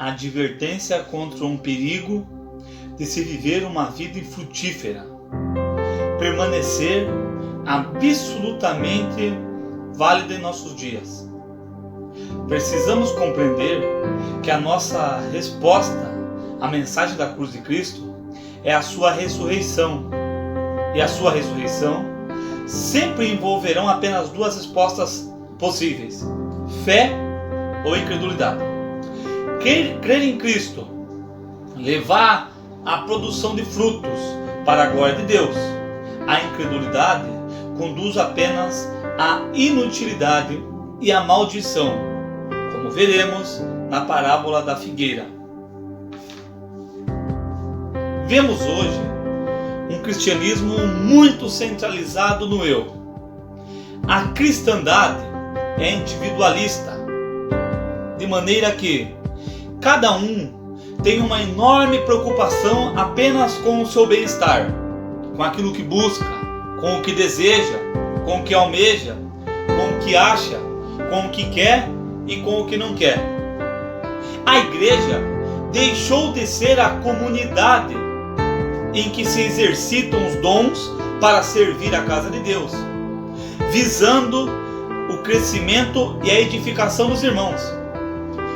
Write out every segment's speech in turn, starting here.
a advertência contra um perigo de se viver uma vida infrutífera, permanecer absolutamente válida em nossos dias. Precisamos compreender que a nossa resposta à mensagem da cruz de Cristo é a sua ressurreição, e a sua ressurreição sempre envolverão apenas duas respostas possíveis: fé ou incredulidade. Crer em Cristo, levar a produção de frutos para a glória de Deus. A incredulidade conduz apenas à inutilidade e à maldição, como veremos na parábola da figueira. Vemos hoje um cristianismo muito centralizado no eu. A cristandade é individualista, de maneira que cada um tem uma enorme preocupação apenas com o seu bem-estar, com aquilo que busca, com o que deseja, com o que almeja, com o que acha, com o que quer e com o que não quer. A igreja deixou de ser a comunidade em que se exercitam os dons para servir a casa de Deus, visando o crescimento e a edificação dos irmãos,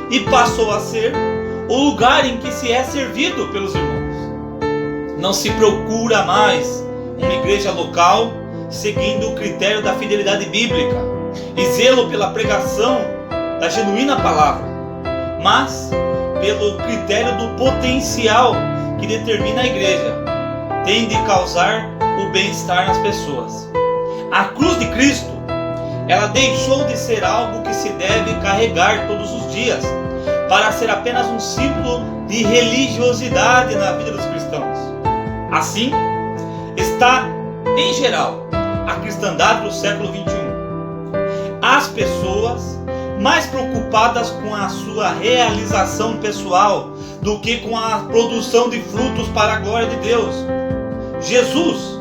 e passou a ser o lugar em que se é servido pelos irmãos. Não se procura mais uma igreja local seguindo o critério da fidelidade bíblica e zelo pela pregação da genuína palavra, mas pelo critério do potencial que determina a igreja, tem de causar o bem-estar nas pessoas. A cruz de Cristo, ela deixou de ser algo que se deve carregar todos os dias, para ser apenas um símbolo de religiosidade na vida dos cristãos. Assim, está, em geral, a cristandade do século XXI. As pessoas mais preocupadas com a sua realização pessoal do que com a produção de frutos para a glória de Deus. Jesus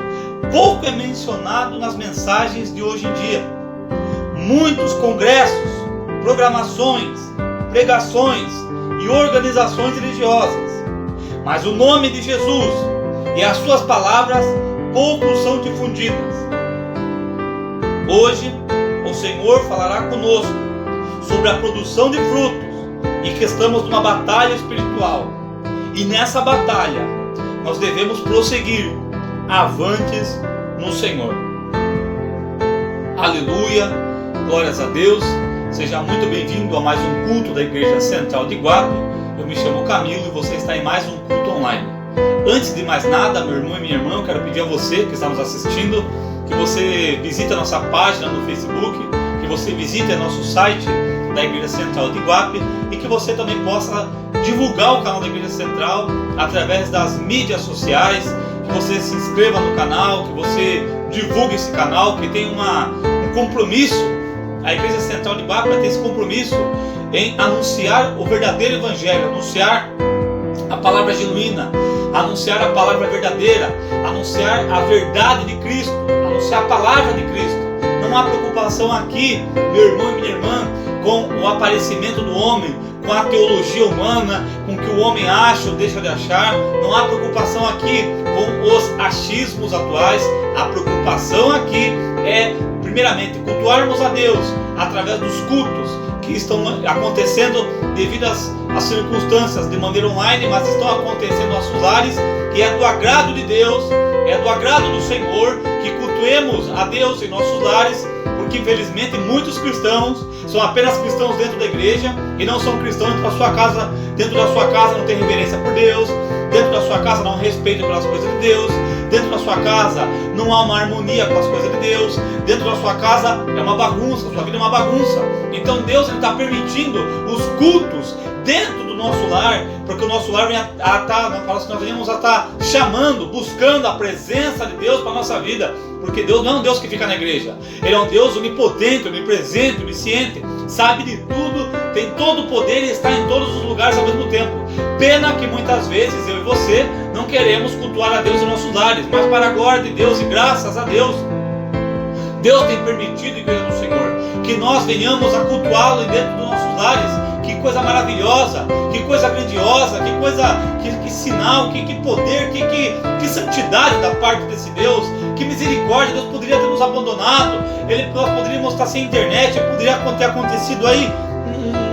pouco é mencionado nas mensagens de hoje em dia. Muitos congressos, programações, pregações e organizações religiosas, mas o nome de Jesus e as suas palavras pouco são difundidas. Hoje o Senhor falará conosco sobre a produção de frutos e que estamos numa batalha espiritual, e nessa batalha nós devemos prosseguir avantes no Senhor. Aleluia, glórias a Deus. Seja muito bem-vindo a mais um culto da Igreja Central de Iguape. Eu me chamo Camilo e você está em mais um culto online. Antes de mais nada, meu irmão e minha irmã, eu quero pedir a você que está nos assistindo que você visite a nossa página no Facebook, que você visite o nosso site da Igreja Central de Iguape e que você também possa divulgar o canal da Igreja Central através das mídias sociais, que você se inscreva no canal, que você divulgue esse canal, que tem um compromisso. A Igreja Central de Iguape tem esse compromisso em anunciar o verdadeiro Evangelho, anunciar a palavra genuína, anunciar a palavra verdadeira, anunciar a verdade de Cristo, anunciar a palavra de Cristo. Não há preocupação aqui, meu irmão e minha irmã, com o aparecimento do homem, com a teologia humana, com o que o homem acha ou deixa de achar. Não há preocupação aqui com os achismos atuais. A preocupação aqui é, primeiramente, cultuarmos a Deus através dos cultos que estão acontecendo devido às circunstâncias de maneira online, mas estão acontecendo nos nossos lares, que é do agrado de Deus, é do agrado do Senhor, que cultuemos a Deus em nossos lares, porque infelizmente muitos cristãos são apenas cristãos dentro da igreja e não são cristãos dentro da sua casa. Dentro da sua casa não tem reverência por Deus, dentro da sua casa não há respeito pelas coisas de Deus, dentro da sua casa não há uma harmonia com as coisas de Deus, dentro da sua casa é uma bagunça, sua vida é uma bagunça. Então Deus está permitindo os cultos dentro do nosso lar, porque o nosso lar nós venhamos a estar chamando, buscando a presença de Deus para a nossa vida, porque Deus não é um Deus que fica na igreja, Ele é um Deus onipotente, onipresente, onisciente, sabe de tudo, tem todo o poder e está em todos os lugares ao mesmo tempo. Pena que muitas vezes eu e você não queremos cultuar a Deus em nossos lares, mas para a glória de Deus e graças a Deus, Deus tem permitido, igreja do Senhor, que nós venhamos a cultuá-lo dentro dos nossos lares, Que coisa maravilhosa, que coisa grandiosa, que coisa, que sinal, que poder, que santidade da parte desse Deus, que misericórdia. Deus poderia ter nos abandonado, nós poderíamos estar sem internet, poderia ter acontecido aí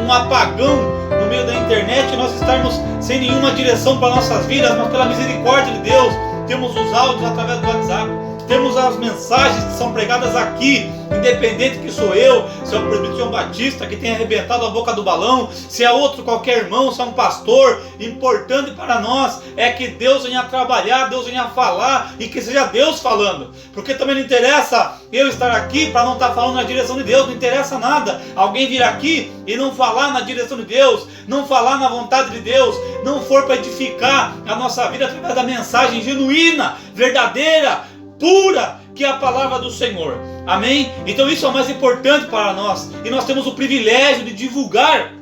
um apagão no meio da internet, nós estarmos sem nenhuma direção para nossas vidas, mas pela misericórdia de Deus, temos os áudios através do WhatsApp, temos as mensagens que são pregadas aqui, independente que sou eu, se é o presbítero João Batista que tem arrebentado a boca do balão, se é outro qualquer irmão, se é um pastor. Importante para nós é que Deus venha trabalhar, Deus venha falar e que seja Deus falando, porque também não interessa eu estar aqui para não estar falando na direção de Deus, não interessa nada alguém vir aqui e não falar na direção de Deus, não falar na vontade de Deus, não for para edificar a nossa vida através da mensagem genuína, verdadeira, pura, que é a palavra do Senhor. Amém? Então isso é o mais importante para nós, e nós temos o privilégio de divulgar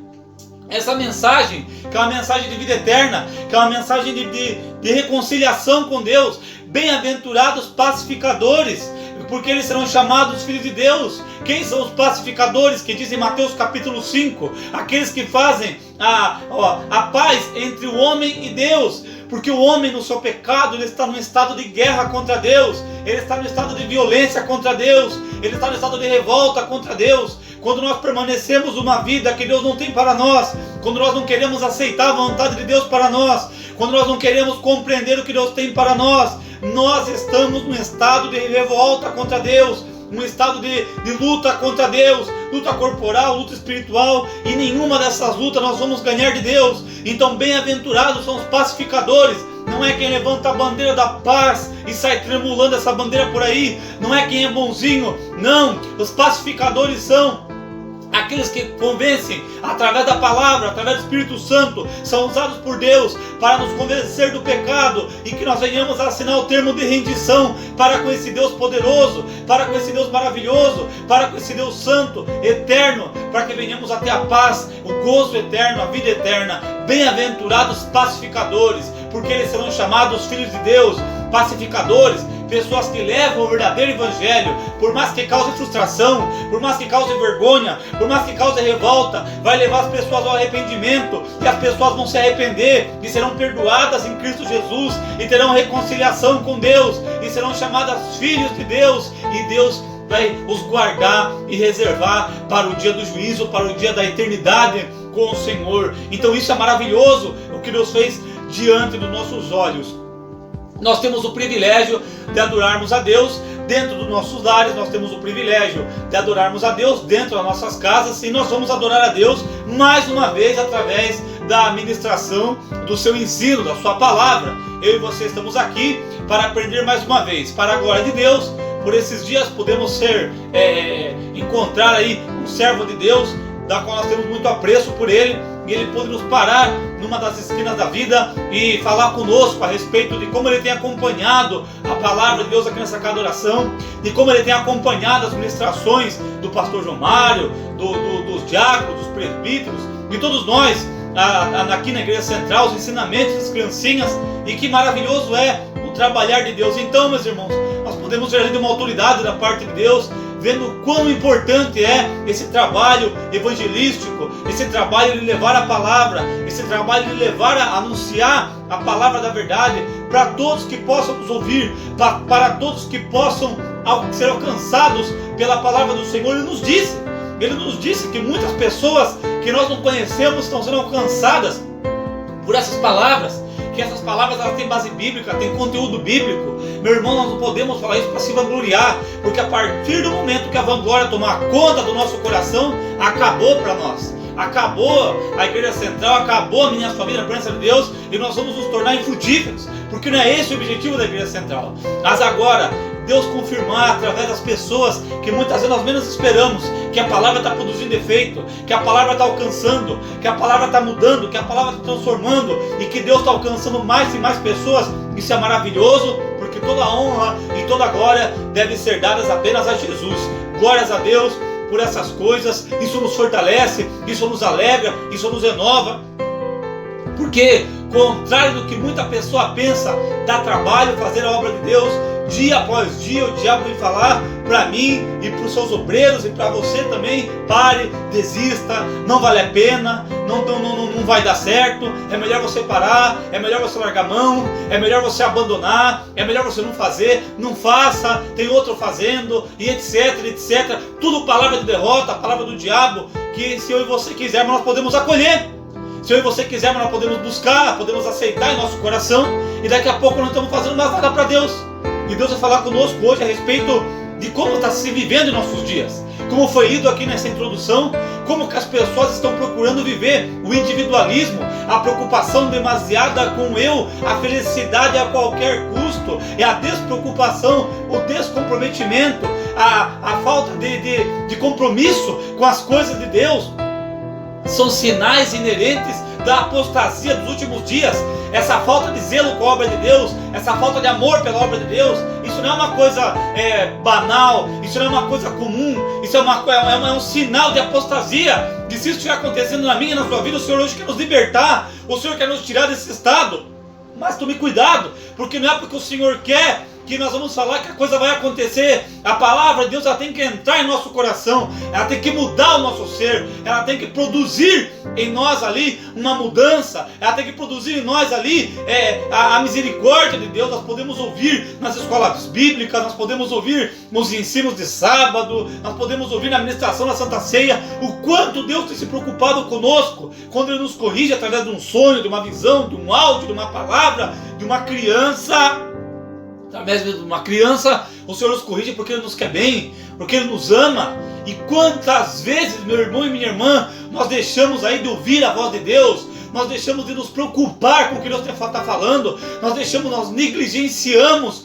essa mensagem, que é uma mensagem de vida eterna, que é uma mensagem de reconciliação com Deus. Bem-aventurados pacificadores, porque eles serão chamados filhos de Deus. Quem são os pacificadores? Que diz em Mateus capítulo 5, aqueles que fazem a paz entre o homem e Deus. Porque o homem no seu pecado, ele está num estado de guerra contra Deus, ele está no estado de violência contra Deus, ele está no estado de revolta contra Deus. Quando nós permanecemos uma vida que Deus não tem para nós, quando nós não queremos aceitar a vontade de Deus para nós, quando nós não queremos compreender o que Deus tem para nós, nós estamos num estado de revolta contra Deus, um estado de luta contra Deus, luta corporal, luta espiritual, e nenhuma dessas lutas nós vamos ganhar de Deus. Então bem-aventurados são os pacificadores. Não é quem levanta a bandeira da paz e sai tremulando essa bandeira por aí, não é quem é bonzinho, não. Os pacificadores são aqueles que convencem através da palavra, através do Espírito Santo, são usados por Deus para nos convencer do pecado e que nós venhamos a assinar o termo de rendição para com esse Deus poderoso, para com esse Deus maravilhoso, para com esse Deus santo, eterno, para que venhamos a ter a paz, o gozo eterno, a vida eterna. Bem-aventurados pacificadores, porque eles serão chamados filhos de Deus. Pacificadores, pessoas que levam o verdadeiro evangelho, por mais que cause frustração, por mais que cause vergonha, por mais que cause revolta, vai levar as pessoas ao arrependimento, e as pessoas vão se arrepender e serão perdoadas em Cristo Jesus e terão reconciliação com Deus e serão chamadas filhos de Deus, e Deus vai os guardar e reservar para o dia do juízo, para o dia da eternidade com o Senhor. Então isso é maravilhoso, o que Deus fez diante dos nossos olhos. Nós temos o privilégio de adorarmos a Deus dentro dos nossos lares, nós temos o privilégio de adorarmos a Deus dentro das nossas casas, e nós vamos adorar a Deus mais uma vez através da ministração do seu ensino, da sua palavra. Eu e você estamos aqui para aprender mais uma vez, para a glória de Deus. Por esses dias podemos encontrar aí um servo de Deus, da qual nós temos muito apreço por ele, e ele pôde nos parar numa das esquinas da vida e falar conosco a respeito de como ele tem acompanhado a palavra de Deus aqui nessa casa de oração, de como ele tem acompanhado as ministrações do pastor João Mário, dos diáconos, dos presbíteros, de todos nós aqui na Igreja Central, os ensinamentos das criancinhas, e que maravilhoso é o trabalhar de Deus. Então, meus irmãos, nós podemos ver ali uma autoridade da parte de Deus, vendo quão importante é esse trabalho evangelístico, esse trabalho de levar a palavra, esse trabalho de levar a anunciar a palavra da verdade para todos que possam nos ouvir, para todos que possam ser alcançados pela palavra do Senhor. Ele nos disse que muitas pessoas que nós não conhecemos estão sendo alcançadas por essas palavras, que essas palavras elas têm base bíblica, têm conteúdo bíblico. Meu irmão, nós não podemos falar isso para se vangloriar, porque a partir do momento que a vanglória tomar conta do nosso coração, acabou para nós. Acabou a Igreja Central, acabou a minha família, a presença de Deus, e nós vamos nos tornar infrutíferos, porque não é esse o objetivo da Igreja Central. Mas agora, Deus confirmar através das pessoas que muitas vezes nós menos esperamos, que a palavra está produzindo efeito, que a palavra está alcançando, que a palavra está mudando, que a palavra está transformando, e que Deus está alcançando mais e mais pessoas. Isso é maravilhoso, porque toda a honra e toda a glória deve ser dadas apenas a Jesus. Glórias a Deus por essas coisas. Isso nos fortalece, isso nos alegra, isso nos renova, porque contrário do que muita pessoa pensa, dá trabalho fazer a obra de Deus. dia após dia o diabo vem falar para mim e para os seus obreiros e para você também: pare, desista, não vale a pena, não vai dar certo, é melhor você parar, é melhor você largar a mão, é melhor você abandonar, é melhor você não fazer, não faça, tem outro fazendo, e etc, etc. Tudo palavra de derrota, palavra do diabo, que se eu e você quisermos nós podemos acolher. Se eu e você quisermos nós podemos buscar, podemos aceitar em nosso coração, e daqui a pouco não estamos fazendo mais nada para Deus. E Deus vai falar conosco hoje a respeito de como está se vivendo em nossos dias. Como foi lido aqui nessa introdução, como que as pessoas estão procurando viver o individualismo, a preocupação demasiada com eu, a felicidade a qualquer custo, é a despreocupação, o descomprometimento, a falta de compromisso com as coisas de Deus. São sinais inerentes da apostasia dos últimos dias. Essa falta de zelo com a obra de Deus, essa falta de amor pela obra de Deus, isso não é uma coisa banal, isso não é uma coisa comum, isso é um sinal de apostasia. Que se isso estiver acontecendo na minha e na sua vida, o Senhor hoje quer nos libertar, o Senhor quer nos tirar desse estado. Mas tome cuidado, porque não é porque o Senhor quer que nós vamos falar que a coisa vai acontecer. A palavra de Deus, ela tem que entrar em nosso coração, ela tem que mudar o nosso ser, ela tem que produzir em nós ali uma mudança, ela tem que produzir em nós ali a misericórdia de Deus. Nós podemos ouvir nas escolas bíblicas, nós podemos ouvir nos ensinos de sábado, nós podemos ouvir na administração da Santa Ceia, o quanto Deus tem se preocupado conosco, quando Ele nos corrige através de um sonho, de uma visão, de um áudio, de uma palavra, de uma criança. Através de uma criança, o Senhor nos corrige porque Ele nos quer bem, porque Ele nos ama. E quantas vezes, meu irmão e minha irmã, nós deixamos aí de ouvir a voz de Deus, nós deixamos de nos preocupar com o que Deus está falando, nós negligenciamos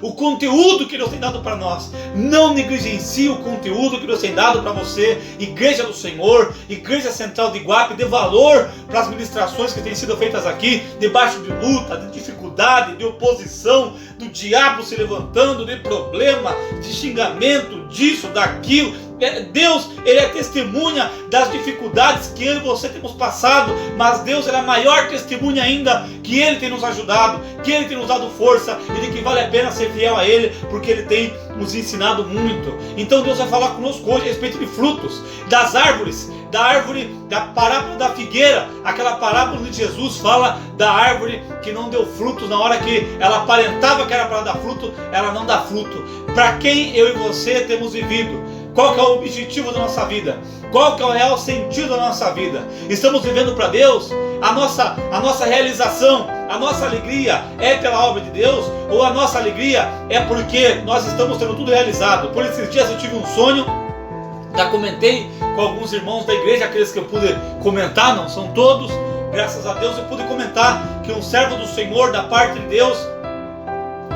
o conteúdo que Deus tem dado para nós. Não negligencie o conteúdo que Deus tem dado para você. Igreja do Senhor, Igreja Central de Iguape, dê valor para as ministrações que têm sido feitas aqui, debaixo de luta, de dificuldade, de oposição, do diabo se levantando, de problema, de xingamento, disso, daquilo. Deus, Ele é testemunha das dificuldades que eu e você temos passado, mas Deus, Ele é a maior testemunha ainda, que Ele tem nos ajudado, que Ele tem nos dado força, e de que vale a pena ser fiel a Ele, porque Ele tem nos ensinado muito. Então Deus vai falar conosco hoje a respeito de frutos, das árvores, da árvore, da parábola da figueira. Aquela parábola onde Jesus fala da árvore que não deu frutos, na hora que ela aparentava que era para dar fruto, ela não dá fruto. Para quem eu e você temos vivido? Qual que é o objetivo da nossa vida? Qual que é o real sentido da nossa vida? Estamos vivendo para Deus? A nossa realização, a nossa alegria é pela obra de Deus? Ou a nossa alegria é porque nós estamos tendo tudo realizado? Por esses dias eu tive um sonho, já comentei com alguns irmãos da igreja, aqueles que eu pude comentar, não são todos, graças a Deus eu pude comentar que um servo do Senhor, da parte de Deus,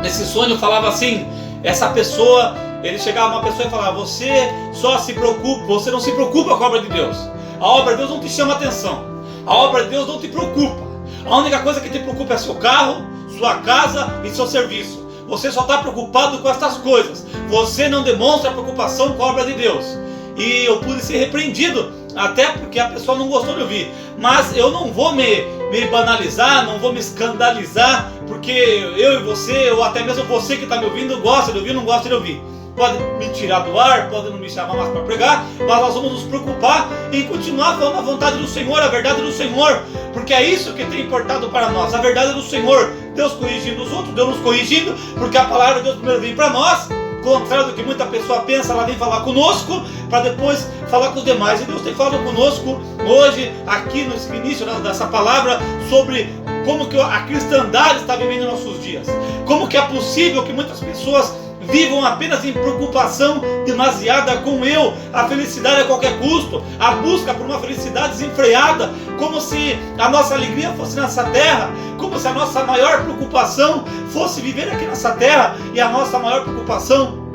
nesse sonho falava assim, essa pessoa... Ele chegava uma pessoa e falava: você só se preocupa, você não se preocupa com a obra de Deus. A obra de Deus não te chama atenção. A obra de Deus não te preocupa. A única coisa que te preocupa é seu carro, sua casa e seu serviço. Você só está preocupado com essas coisas. Você não demonstra preocupação com a obra de Deus. E eu pude ser repreendido, até porque a pessoa não gostou de ouvir. Mas eu não vou me banalizar, não vou me escandalizar, porque eu e você, ou até mesmo você que está me ouvindo, gosta de ouvir, não gosta de ouvir. Pode me tirar do ar, pode não me chamar mais para pregar, mas nós vamos nos preocupar em continuar falando a vontade do Senhor, a verdade do Senhor, porque é isso que tem importado para nós, a verdade do Senhor. Deus corrigindo os outros, Deus nos corrigindo, porque a palavra de Deus primeiro vem para nós, contrário do que muita pessoa pensa, ela vem falar conosco, para depois falar com os demais. E Deus tem falado conosco hoje, aqui nesse início dessa palavra, sobre como que a cristandade está vivendo em nossos dias, como que é possível que muitas pessoas vivam apenas em preocupação demasiada com eu, a felicidade a qualquer custo, a busca por uma felicidade desenfreada, como se a nossa alegria fosse nessa terra, como se a nossa maior preocupação fosse viver aqui nessa terra, e a nossa maior preocupação,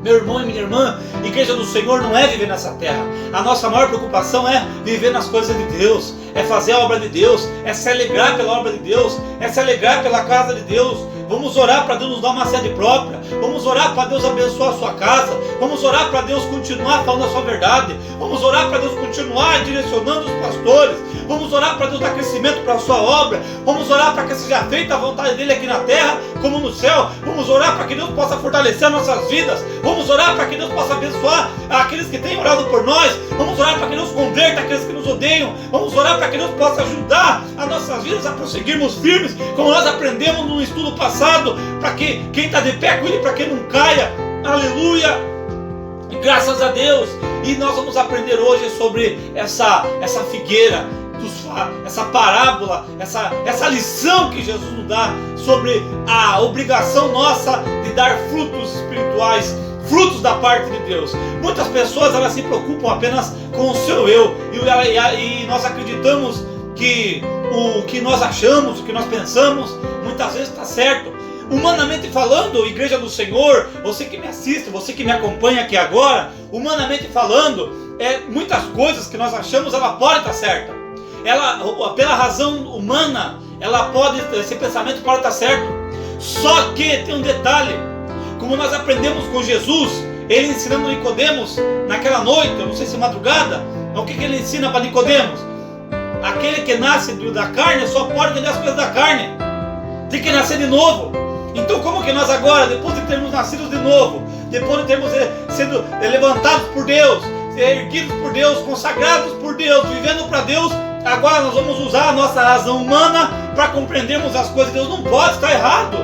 meu irmão e minha irmã, Igreja do Senhor, não é viver nessa terra. A nossa maior preocupação é viver nas coisas de Deus, é fazer a obra de Deus, é se alegrar pela obra de Deus, é se alegrar pela casa de Deus. Vamos orar para Deus nos dar uma sede própria. Vamos orar para Deus abençoar a sua casa. Vamos orar para Deus continuar falando a sua verdade. Vamos orar para Deus continuar direcionando os pastores. Vamos orar para Deus dar crescimento para a sua obra. Vamos orar para que seja feita a vontade dele aqui na terra como no céu. Vamos orar para que Deus possa fortalecer nossas vidas. Vamos orar para que Deus possa abençoar aqueles que têm orado por nós. Vamos orar para que Deus converta aqueles que nos odeiam. Vamos orar para que Deus possa ajudar as nossas vidas a prosseguirmos firmes, como nós aprendemos no estudo passado, para que quem está de pé cuide para que não caia. Aleluia! E graças a Deus. E nós vamos aprender hoje sobre essa figueira, essa parábola, essa lição que Jesus nos dá sobre a obrigação nossa de dar frutos espirituais, frutos da parte de Deus. Muitas pessoas elas se preocupam apenas com o seu eu, e nós acreditamos que o que nós achamos, o que nós pensamos, muitas vezes está certo. Humanamente falando, Igreja do Senhor, você que me assiste, você que me acompanha aqui agora, humanamente falando, muitas coisas que nós achamos, ela pode estar certa. Pela razão humana, esse pensamento pode estar certo. Só que tem um detalhe, como nós aprendemos com Jesus, ele ensinando Nicodemos naquela noite, eu não sei se madrugada, o que ele ensina para Nicodemos? Aquele que nasce da carne só pode entender as coisas da carne, tem que nascer de novo. Então como que nós agora, depois de termos nascido de novo, depois de termos sido levantados por Deus, erguidos por Deus, consagrados por Deus, vivendo para Deus, agora nós vamos usar a nossa razão humana para compreendermos as coisas de Deus? Não pode, está errado.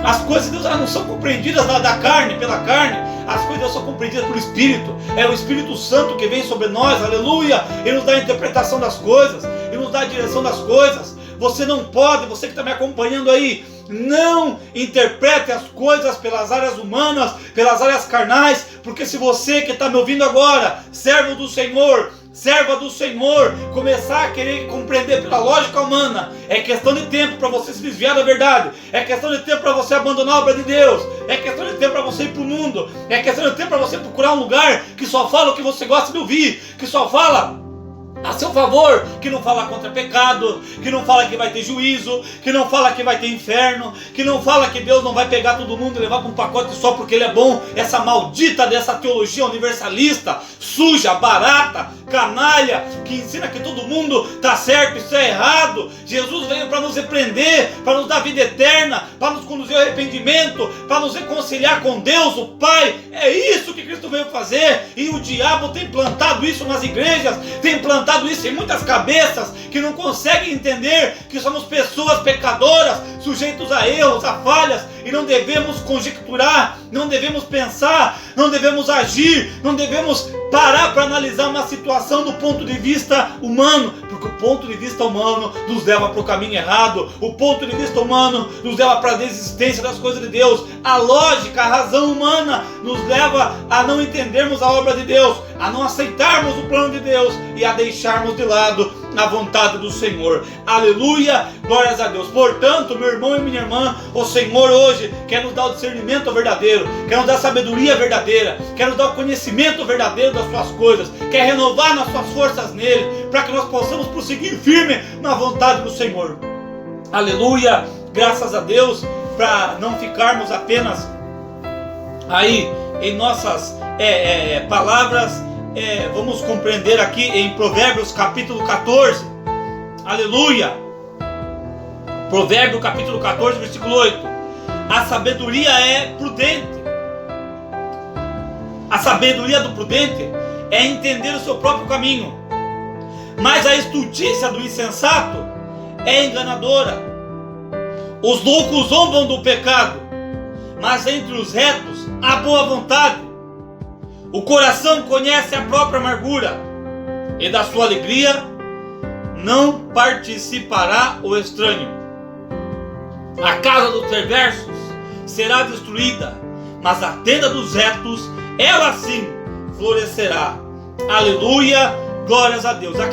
As coisas de Deus não são compreendidas da carne, pela carne. As coisas de Deus são compreendidas pelo Espírito. É o Espírito Santo que vem sobre nós, aleluia. Ele nos dá a interpretação das coisas, ele nos dá a direção das coisas. Você não pode, você que está me acompanhando aí, não interprete as coisas pelas áreas humanas, pelas áreas carnais, porque se você que está me ouvindo agora, servo do Senhor, serva do Senhor, começar a querer compreender pela lógica humana, é questão de tempo para você se desviar da verdade, é questão de tempo para você abandonar a obra de Deus, é questão de tempo para você ir para o mundo, é questão de tempo para você procurar um lugar que só fala o que você gosta de ouvir, que só fala a seu favor, que não fala contra pecado, que não fala que vai ter juízo, que não fala que vai ter inferno, que não fala que Deus não vai pegar todo mundo e levar para um pacote só porque Ele é bom. Essa maldita dessa teologia universalista, suja, barata, canalha, que ensina que todo mundo está certo, isso é errado. Jesus veio para nos repreender, para nos dar vida eterna, para nos conduzir ao arrependimento, para nos reconciliar com Deus, o Pai. É isso que Cristo veio fazer, e o diabo tem plantado isso nas igrejas, tem plantado isso em muitas cabeças que não conseguem entender que somos pessoas pecadoras, sujeitos a erros, a falhas, e não devemos conjecturar, não devemos pensar, não devemos agir, não devemos parar para analisar uma situação do ponto de vista humano, porque o ponto de vista humano nos leva para o caminho errado, o ponto de vista humano nos leva para a desistência das coisas de Deus, a lógica, a razão humana nos leva a não entendermos a obra de Deus, a não aceitarmos o plano de Deus e a deixarmos de lado a vontade do Senhor. Aleluia, glórias a Deus. Portanto, meu irmão e minha irmã, o Senhor hoje quer nos dar o discernimento verdadeiro, quer nos dar a sabedoria verdadeira, quer nos dar o conhecimento verdadeiro das suas coisas, quer renovar nossas forças nele, para que nós possamos prosseguir firme na vontade do Senhor. Aleluia, graças a Deus, para não ficarmos apenas aí em nossas palavras. Vamos compreender aqui em Provérbios capítulo 14, aleluia, Provérbio capítulo 14, versículo 8, a sabedoria é prudente, a sabedoria do prudente é entender o seu próprio caminho, mas a estultícia do insensato é enganadora. Os loucos zombam do pecado, mas entre os retos há boa vontade. O coração conhece a própria amargura, e da sua alegria não participará o estranho. A casa dos perversos será destruída, mas a tenda dos retos, ela sim florescerá. Aleluia, glórias a Deus. Há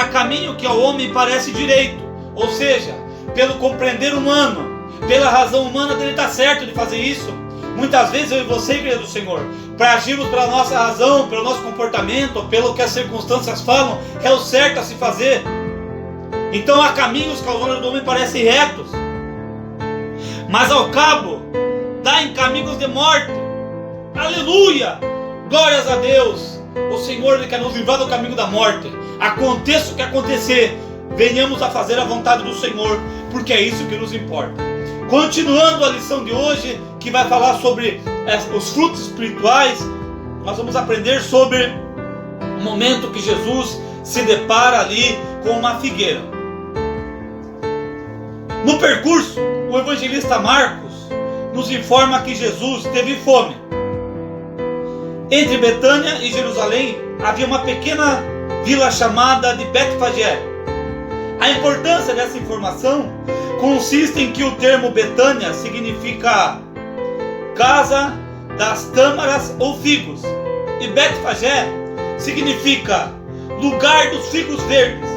caminho que ao homem parece direito, ou seja, pelo compreender humano, pela razão humana dele estar certo de fazer isso. Muitas vezes eu e você, Igreja do Senhor, para agirmos pela nossa razão, pelo nosso comportamento, pelo que as circunstâncias falam, é o certo a se fazer. Então há caminhos que aos olhos do homem parecem retos, mas ao cabo dá em caminhos de morte. Aleluia! Glórias a Deus! O Senhor Ele quer nos livrar do caminho da morte. Aconteça o que acontecer, venhamos a fazer a vontade do Senhor, porque é isso que nos importa. Continuando a lição de hoje, que vai falar sobre os frutos espirituais, nós vamos aprender sobre o momento que Jesus se depara ali com uma figueira. No percurso, o evangelista Marcos nos informa que Jesus teve fome. Entre Betânia e Jerusalém havia uma pequena vila chamada de Betfagé. A importância dessa informação consiste em que o termo Betânia significa casa das tâmaras ou figos, e Betfagé significa lugar dos figos verdes.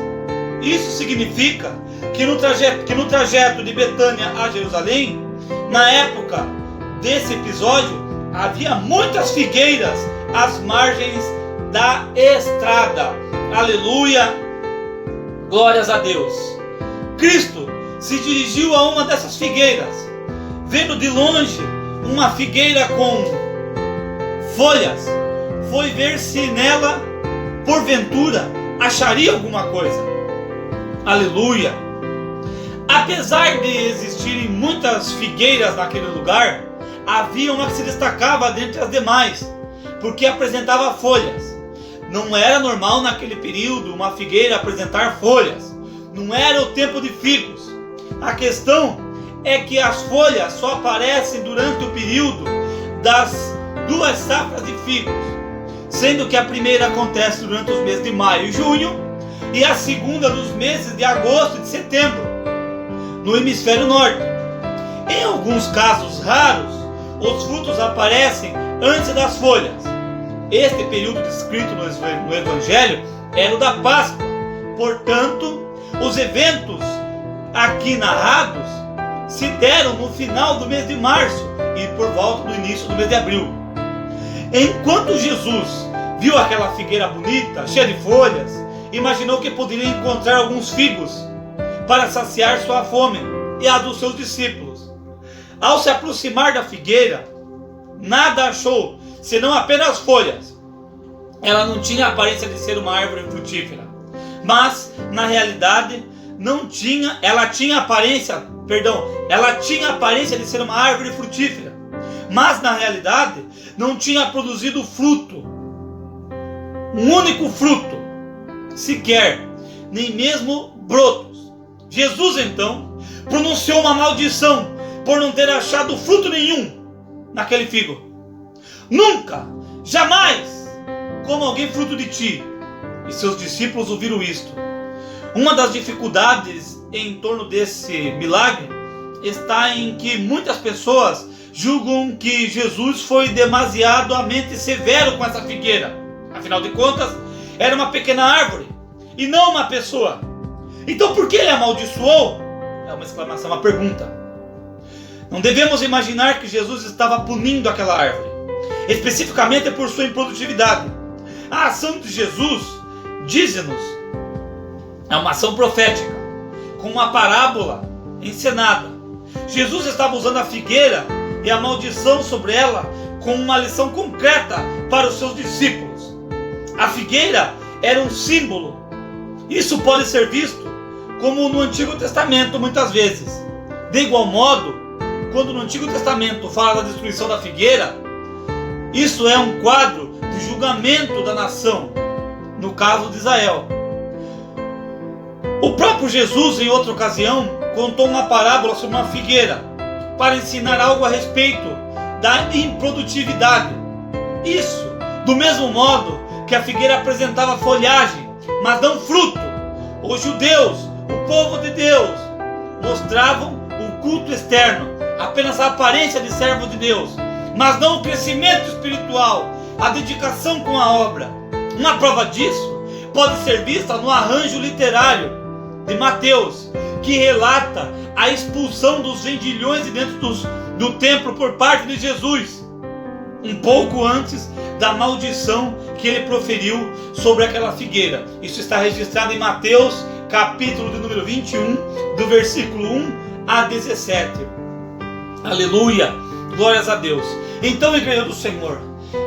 Isso significa que no trajeto de Betânia a Jerusalém, na época desse episódio, havia muitas figueiras às margens da estrada. Aleluia! Glórias a Deus! Cristo se dirigiu a uma dessas figueiras. Vendo de longe uma figueira com folhas, foi ver se nela, porventura, acharia alguma coisa. Aleluia! Apesar de existirem muitas figueiras naquele lugar, havia uma que se destacava dentre as demais, porque apresentava folhas. Não era normal naquele período uma figueira apresentar folhas. Não era o tempo de figos. A questão é que as folhas só aparecem durante o período das 2 safras de figos, sendo que a primeira acontece durante os meses de maio e junho, e a segunda nos meses de agosto e de setembro, no hemisfério norte. Em alguns casos raros, os frutos aparecem antes das folhas. Este período descrito no Evangelho era o da Páscoa. Portanto, os eventos aqui narrados se deram no final do mês de março e por volta do início do mês de abril. Enquanto Jesus viu aquela figueira bonita, cheia de folhas, imaginou que poderia encontrar alguns figos para saciar sua fome e a dos seus discípulos. Ao se aproximar da figueira, nada achou senão apenas folhas. Ela não tinha a aparência de ser uma árvore frutífera, mas na realidade ela tinha a aparência de ser uma árvore frutífera, mas na realidade não tinha produzido fruto, um único fruto sequer, nem mesmo brotos. Jesus então pronunciou uma maldição por não ter achado fruto nenhum naquele figo. Nunca, jamais coma alguém fruto de ti. E seus discípulos ouviram isto. Uma das dificuldades em torno desse milagre está em que muitas pessoas julgam que Jesus foi demasiadamente severo com essa figueira. Afinal de contas, era uma pequena árvore e não uma pessoa. Então por que ele amaldiçoou? É uma exclamação, uma pergunta. Não devemos imaginar que Jesus estava punindo aquela árvore, especificamente por sua improdutividade. A ação de Jesus, diz-nos, é uma ação profética, com uma parábola encenada. Jesus estava usando a figueira e a maldição sobre ela como uma lição concreta para os seus discípulos. A figueira era um símbolo. Isso pode ser visto como no Antigo Testamento muitas vezes. De igual modo, quando no Antigo Testamento fala da destruição da figueira, isso é um quadro de julgamento da nação, no caso de Israel. O próprio Jesus, em outra ocasião, contou uma parábola sobre uma figueira para ensinar algo a respeito da improdutividade. Isso, do mesmo modo que a figueira apresentava folhagem, mas não fruto. Os judeus, o povo de Deus, mostravam o culto externo, apenas a aparência de servo de Deus, mas não o crescimento espiritual, a dedicação com a obra. Uma prova disso pode ser vista no arranjo literário de Mateus, que relata a expulsão dos vendilhões de dentro do templo por parte de Jesus, um pouco antes da maldição que ele proferiu sobre aquela figueira. Isso está registrado em Mateus, capítulo de número 21, do versículo 1 a 17. Aleluia! Glórias a Deus. Então, igreja do Senhor,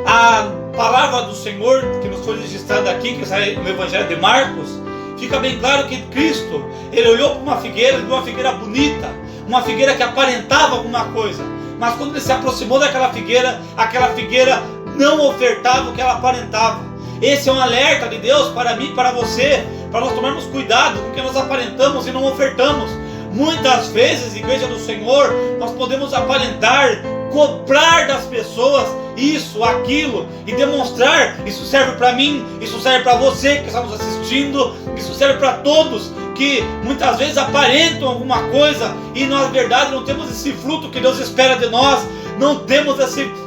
a palavra do Senhor que nos foi registrada aqui, que sai no Evangelho de Marcos, fica bem claro que Cristo, ele olhou para uma figueira, viu uma figueira bonita, uma figueira que aparentava alguma coisa, mas quando ele se aproximou daquela figueira, aquela figueira não ofertava o que ela aparentava. Esse é um alerta de Deus para mim e para você, para nós tomarmos cuidado com o que nós aparentamos e não ofertamos. Muitas vezes, igreja do Senhor, nós podemos aparentar, cobrar das pessoas isso, aquilo, e demonstrar, isso serve para mim, isso serve para você que está nos assistindo, isso serve para todos que muitas vezes aparentam alguma coisa e na verdade não temos esse fruto que Deus espera de nós, não temos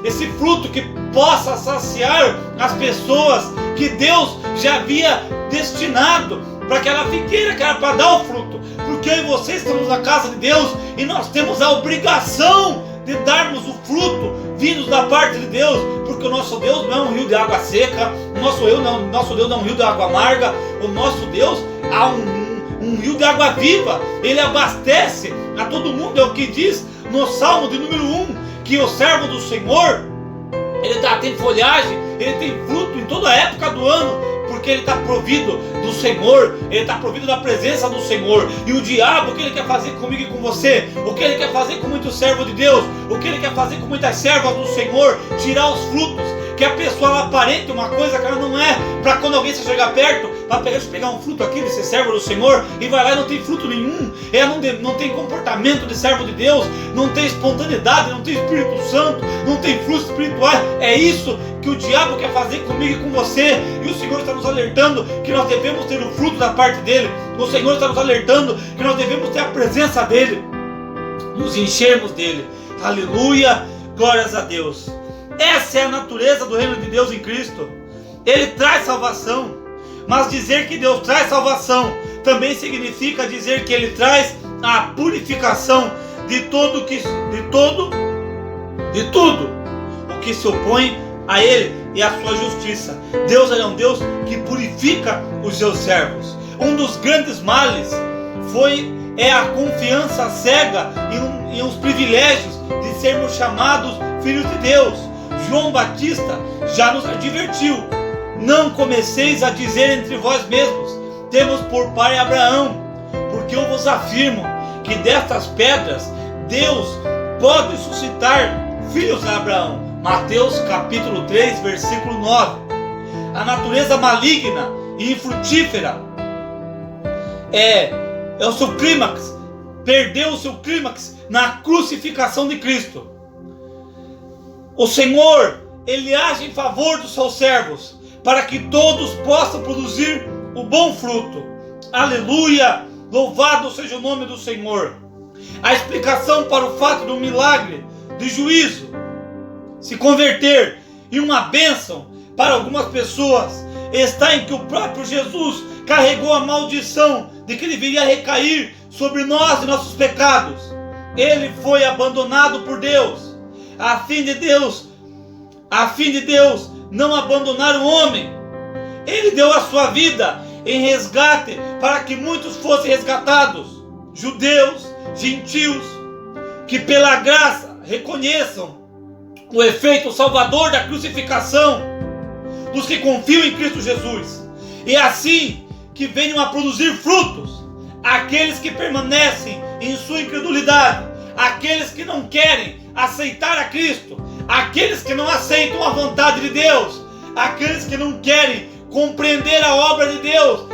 esse fruto que possa saciar as pessoas que Deus já havia destinado para aquela figueira que era para dar o fruto, porque eu e você estamos na casa de Deus e nós temos a obrigação de darmos o fruto vindos da parte de Deus, porque o nosso Deus não é um rio de água seca, o nosso Deus não é um rio de água amarga, o nosso Deus é um rio de água viva, ele abastece a todo mundo. É o que diz no Salmo de número 1, que o servo do Senhor, ele tem folhagem, ele tem fruto em toda a época do ano, porque ele está provido do Senhor, ele está provido da presença do Senhor. E o diabo, o que ele quer fazer comigo e com você, o que ele quer fazer com muitos servos de Deus, o que ele quer fazer com muitas servas do Senhor, tirar os frutos, que a pessoa ela aparente uma coisa que ela não é, para quando alguém se chegar perto, para pegar um fruto aqui desse servo do Senhor, e vai lá e não tem fruto nenhum, não tem comportamento de servo de Deus, não tem espontaneidade, não tem Espírito Santo, não tem frutos espirituais. É isso que o diabo quer fazer comigo e com você, e o Senhor está nos alertando que nós devemos ter o fruto da parte dele. O Senhor está nos alertando que nós devemos ter a presença dele, nos enchermos dele. Aleluia, glórias a Deus. Essa é a natureza do reino de Deus em Cristo. Ele traz salvação, mas dizer que Deus traz salvação também significa dizer que ele traz a purificação de tudo o que se opõe a ele e a sua justiça. Deus é um Deus que purifica os seus servos. Um dos grandes males é a confiança cega em os privilégios de sermos chamados filhos de Deus. João Batista já nos advertiu: não comeceis a dizer entre vós mesmos, temos por pai Abraão, porque eu vos afirmo que destas pedras Deus pode suscitar filhos a Abraão. Mateus capítulo 3, versículo 9. A natureza maligna e infrutífera é o seu clímax, perdeu o seu clímax na crucificação de Cristo. O Senhor, ele age em favor dos seus servos, para que todos possam produzir o bom fruto. Aleluia, louvado seja o nome do Senhor. A explicação para o fato do milagre de juízo se converter em uma bênção para algumas pessoas está em que o próprio Jesus carregou a maldição de que deveria recair sobre nós e nossos pecados. Ele foi abandonado por Deus, a fim de Deus não abandonar o homem. Ele deu a sua vida em resgate para que muitos fossem resgatados, judeus, gentios, que pela graça reconheçam o efeito salvador da crucificação dos que confiam em Cristo Jesus, e assim que venham a produzir frutos aqueles que permanecem em sua incredulidade, aqueles que não querem aceitar a Cristo, aqueles que não aceitam a vontade de Deus, aqueles que não querem compreender a obra de Deus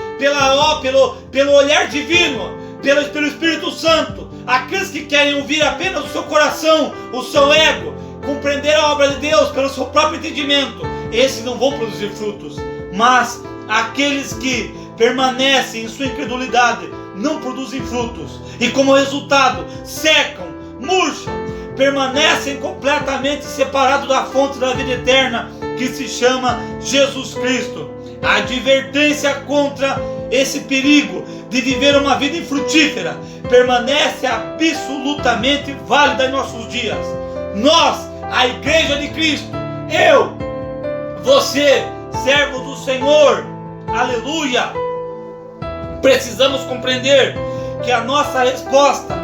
pelo olhar divino, pelo Espírito Santo, aqueles que querem ouvir apenas o seu coração, o seu ego, compreender a obra de Deus pelo seu próprio entendimento, esses não vão produzir frutos. Mas aqueles que permanecem em sua incredulidade não produzem frutos, e como resultado secam, murcham, permanecem completamente separados da fonte da vida eterna, que se chama Jesus Cristo. A advertência contra esse perigo de viver uma vida infrutífera permanece absolutamente válida em nossos dias. Nós, a igreja de Cristo, eu, você, servo do Senhor, aleluia, precisamos compreender que a nossa resposta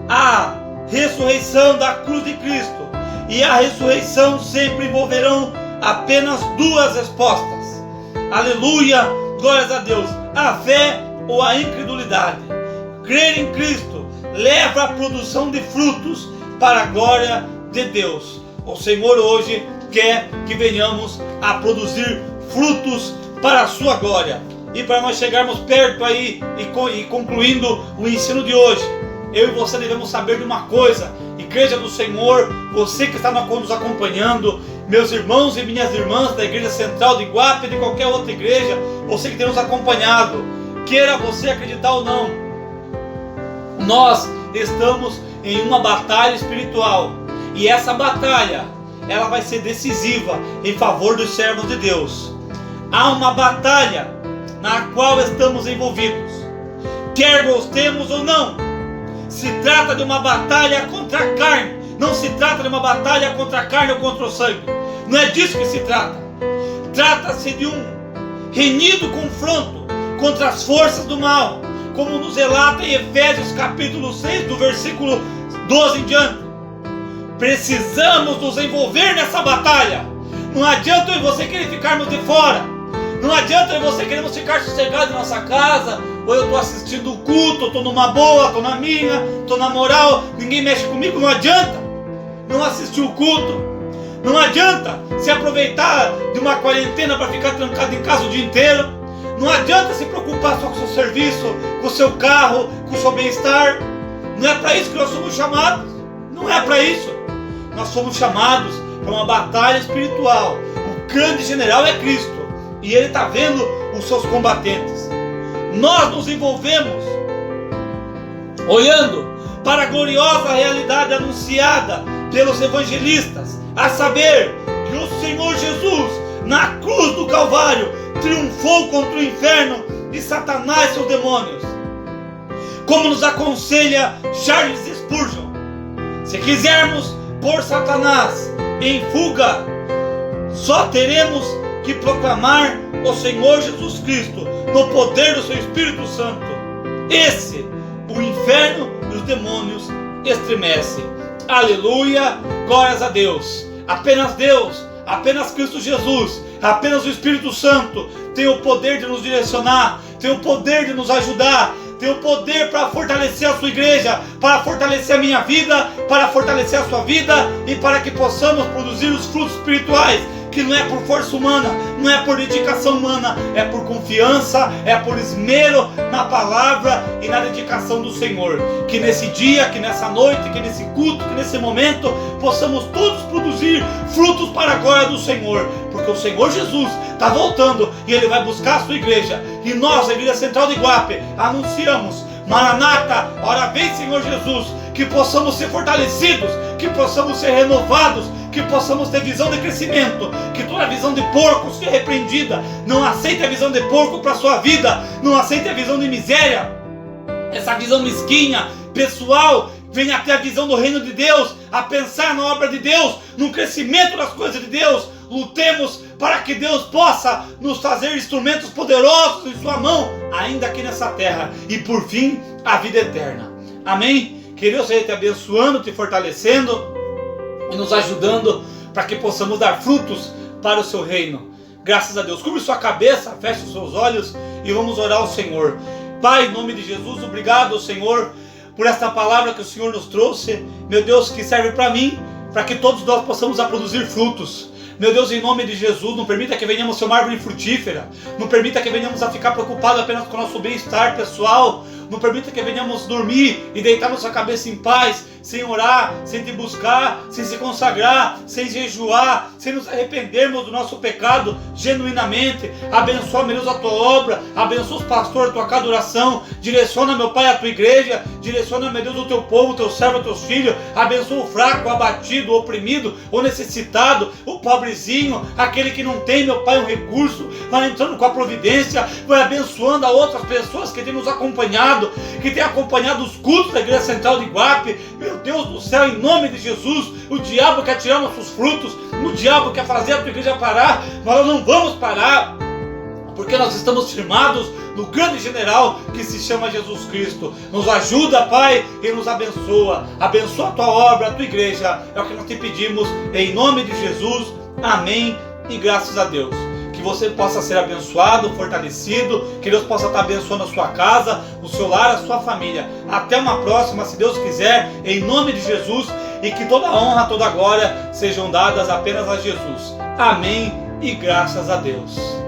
à ressurreição da cruz de Cristo e a ressurreição sempre envolverão apenas duas respostas. Aleluia, glórias a Deus. A fé ou a incredulidade. Crer em Cristo leva à produção de frutos para a glória de Deus. O Senhor hoje quer que venhamos a produzir frutos para a sua glória. E para nós chegarmos perto aí e concluindo o ensino de hoje, eu e você devemos saber de uma coisa: Igreja do Senhor, você que está nos acompanhando, meus irmãos e minhas irmãs da Igreja Central de Iguape, de qualquer outra igreja, você que tem nos acompanhado, queira você acreditar ou não, nós estamos em uma batalha espiritual, e essa batalha, ela vai ser decisiva em favor dos servos de Deus. Há uma batalha na qual estamos envolvidos, quer gostemos ou não. Se trata de uma batalha contra a carne, não se trata de uma batalha contra a carne ou contra o sangue, não é disso que se trata. Trata-se de um renhido confronto contra as forças do mal, como nos relata em Efésios capítulo 6, do versículo 12 em diante. Precisamos nos envolver nessa batalha. Não adianta eu e você querer ficarmos de fora. Não adianta eu e você queremos ficar sossegados em nossa casa, ou eu estou assistindo o culto, estou numa boa, estou na minha, estou na moral, ninguém mexe comigo. Não adianta não assistir o culto. Não adianta se aproveitar de uma quarentena para ficar trancado em casa o dia inteiro. Não adianta se preocupar só com o seu serviço, com o seu carro, com o seu bem-estar. Não é para isso que nós somos chamados. Não é para isso. Nós somos chamados para uma batalha espiritual. O grande general é Cristo, e Ele está vendo os seus combatentes. Nós nos envolvemos olhando para a gloriosa realidade anunciada pelos evangelistas, a saber que o Senhor Jesus, na cruz do Calvário, triunfou contra o inferno e Satanás e seus demônios. Como nos aconselha Charles Spurgeon, se quisermos pôr Satanás em fuga, só teremos que proclamar o Senhor Jesus Cristo no poder do seu Espírito Santo. Esse, o inferno e os demônios estremecem. Aleluia, glórias a Deus. Deus, apenas Cristo Jesus, apenas o Espírito Santo tem o poder de nos direcionar, tem o poder de nos ajudar, tem o poder para fortalecer a sua igreja, para fortalecer a minha vida, para fortalecer a sua vida, e para que possamos produzir os frutos espirituais, que não é por força humana, não é por dedicação humana, é por confiança, é por esmero na palavra e na dedicação do Senhor. Que nesse dia, que nessa noite, que nesse culto, que nesse momento, possamos todos produzir frutos para a glória do Senhor, porque o Senhor Jesus está voltando e Ele vai buscar a sua igreja, e nós, a Igreja Central de Iguape, anunciamos: Maranata, ora vem, Senhor Jesus. Que possamos ser fortalecidos, que possamos ser renovados, que possamos ter visão de crescimento, que toda visão de porco seja repreendida. Não aceite a visão de porco para a sua vida, não aceite a visão de miséria, essa visão mesquinha, pessoal. Venha ter a visão do reino de Deus, a pensar na obra de Deus, no crescimento das coisas de Deus. Lutemos para que Deus possa nos fazer instrumentos poderosos em sua mão, ainda aqui nessa terra, e por fim, a vida eterna. Amém? Que Deus seja te abençoando, te fortalecendo e nos ajudando para que possamos dar frutos para o seu reino. Graças a Deus. Cubra sua cabeça, feche os seus olhos e vamos orar ao Senhor. Pai, em nome de Jesus, obrigado, Senhor, por esta palavra que o Senhor nos trouxe, meu Deus, que serve para mim, para que todos nós possamos a produzir frutos. Meu Deus, em nome de Jesus, não permita que venhamos ser uma árvore frutífera, não permita que venhamos a ficar preocupados apenas com o nosso bem-estar pessoal, não permita que venhamos dormir e deitar nossa cabeça em paz, sem orar, sem te buscar, sem se consagrar, sem jejuar, sem nos arrependermos do nosso pecado genuinamente. Abençoa, meu Deus, a tua obra, abençoa os pastores, a tua casa de oração, direciona, meu Pai, a tua igreja, direciona, meu Deus, o teu povo, o teu servo, os teus filhos, abençoa o fraco, o abatido, o oprimido, o necessitado, o pobrezinho, aquele que não tem, meu Pai, um recurso, vai entrando com a providência, vai abençoando a outras pessoas que têm nos acompanhado, que têm acompanhado os cultos da Igreja Central de Iguape. Meu Deus do céu, em nome de Jesus, o diabo quer tirar nossos frutos, o diabo quer fazer a tua igreja parar, mas nós não vamos parar. porque nós estamos firmados no grande general que se chama Jesus Cristo. Nos ajuda, Pai, e nos abençoa. Abençoa a tua obra, a tua igreja. É o que nós te pedimos, em nome de Jesus. Amém e graças a Deus. Que você possa ser abençoado, fortalecido, que Deus possa estar abençoando a sua casa, o seu lar, a sua família. Até uma próxima, se Deus quiser, em nome de Jesus, e que toda a honra, toda a glória sejam dadas apenas a Jesus. Amém e graças a Deus.